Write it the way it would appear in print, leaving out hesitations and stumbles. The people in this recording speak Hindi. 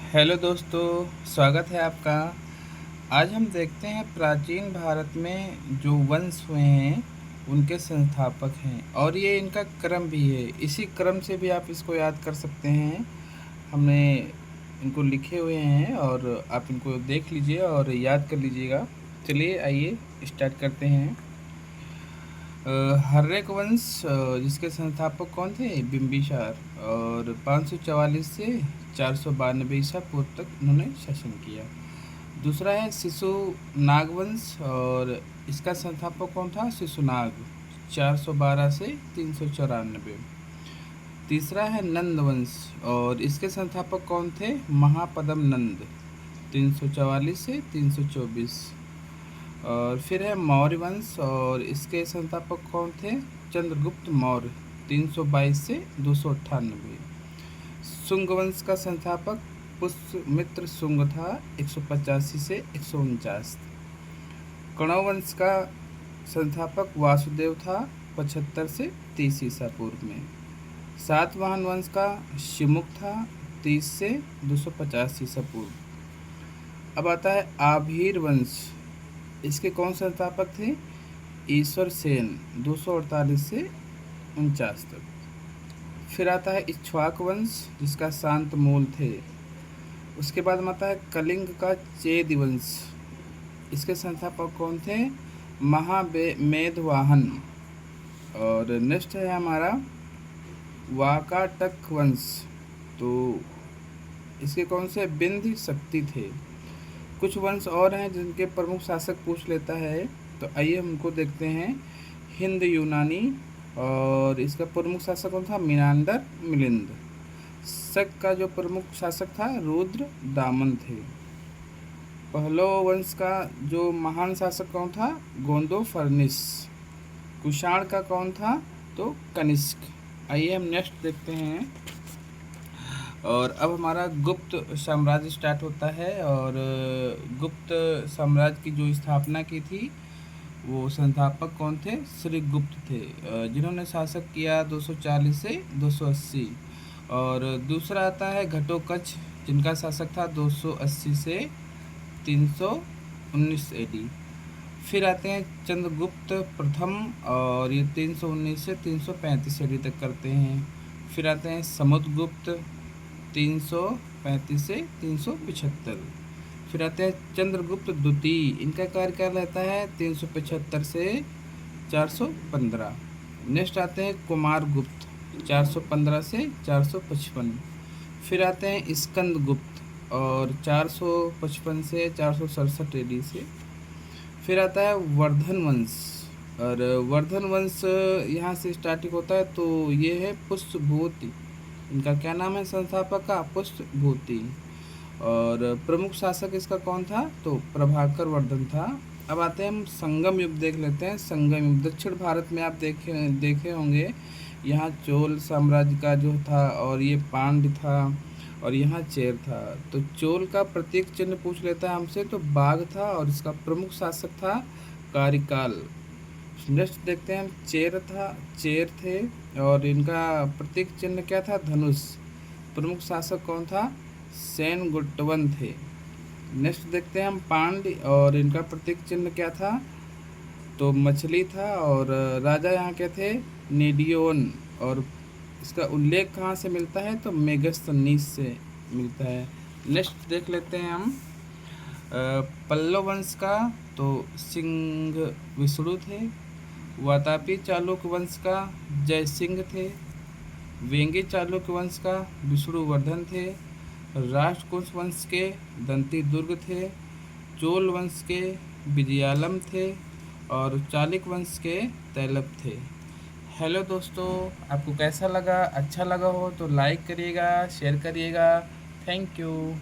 हेलो दोस्तों, स्वागत है आपका। आज हम देखते हैं प्राचीन भारत में जो वंश हुए हैं उनके संस्थापक हैं और ये इनका क्रम भी है। इसी क्रम से भी आप इसको याद कर सकते हैं। हमने इनको लिखे हुए हैं और आप इनको देख लीजिए और याद कर लीजिएगा। चलिए आइए स्टार्ट करते हैं। हर्यक वंश, जिसके संस्थापक कौन थे? बिंबिसार। और 544 से 492 ईसा पूर्व तक इन्होंने शासन किया। दूसरा है शिशु नागवंश और इसका संस्थापक कौन था? शिशुनाग, 412 से 394। तीसरा है नंद वंश और इसके संस्थापक कौन थे? महापदम नंद, 344 से 324। और फिर है मौर्य वंश और इसके संस्थापक कौन थे? चंद्रगुप्त मौर्य, 322 से 298। शुंग वंश का संस्थापक पुष्यमित्र शुंग था, 185 से 149। कणव वंश का संस्थापक वासुदेव था, 75 से 30 ईसा पूर्व में। सातवाहन वंश का शिमुख था, 30 से 250 ईसा पूर्व। अब आता है आभीर वंश। इसके कौन संस्थापक थे? ईश्वर सेन, 248 से 49 तक। फिर आता है इक्ष्वाक वंश, जिसका शांत मूल थे। उसके बाद में आता है कलिंग का चेद वंश। इसके संस्थापक कौन थे? महामेधवाहन। और नेक्स्ट है हमारा वाकाटक वंश। तो इसके कौन से? बिंद शक्ति थे। कुछ वंश और हैं जिनके प्रमुख शासक पूछ लेता है, तो आइए हमको देखते हैं। हिंद यूनानी और इसका प्रमुख शासक कौन था? मिनांडर मिलिंद। शक का जो प्रमुख शासक था रुद्र दामन थे। पहलव वंश का जो महान शासक कौन था? गोंदो फर्निस। कुषाण का कौन था? तो कनिष्क। आइए हम नेक्स्ट देखते हैं। और अब हमारा गुप्त साम्राज्य स्टार्ट होता है और गुप्त साम्राज्य की जो स्थापना की थी वो संस्थापक कौन थे? श्री गुप्त थे, जिन्होंने शासक किया 240 से 280। और दूसरा आता है घटोत्कच, जिनका शासक था 280 से 319 एडी। फिर आते हैं चंद्रगुप्त प्रथम और ये 319 से 335 एडी तक करते हैं। फिर आते हैं समुद्रगुप्त, 335 से 375। फिर आते हैं चंद्रगुप्त द्वितीय, इनका कार्यकाल रहता है 375 से 415। नेक्स्ट आते हैं कुमारगुप्त, 415 से 455। फिर आते हैं स्कंदगुप्त और 455 से 467 एडी से। फिर आता है वर्धन वंश और वर्धन वंश यहाँ से स्टार्टिंग होता है, तो ये है पुष्यभूति। इनका क्या नाम है संस्थापक का? पुष्यभूति। और प्रमुख शासक इसका कौन था? तो प्रभाकर वर्धन था। अब आते हैं हम संगम युग देख लेते हैं। संगम युग दक्षिण भारत में आप देखे होंगे। यहाँ चोल साम्राज्य का जो था और ये पांड्य था और यहाँ चेर था। तो चोल का प्रतीक चिन्ह पूछ लेता है हमसे, तो बाघ था और इसका प्रमुख शासक था कारिकाल। नेक्स्ट देखते हैं हम चेर थे और इनका प्रतीक चिन्ह क्या था? धनुष। प्रमुख शासक कौन था? सेन गुट्टवन थे। नेक्स्ट देखते हैं हम पांड्य और इनका प्रतीक चिन्ह क्या था? तो मछली था और राजा यहाँ के थे नेडियोन। और इसका उल्लेख कहाँ से मिलता है? तो मेगस्थनीस से मिलता है। नेक्स्ट देख लेते हैं हम पल्लव वंश का। तो सिंह विष्णु थे। वातापी चालुक्य वंश का जयसिंह थे। वेंगी चालुक्य वंश का विष्णुवर्धन थे। राष्ट्रकूट वंश के दंती दुर्ग थे। चोल वंश के विजयालम थे और चालुक्य वंश के तैलप थे। हेलो दोस्तों, आपको कैसा लगा? अच्छा लगा हो तो लाइक करिएगा, शेयर करिएगा। Thank you.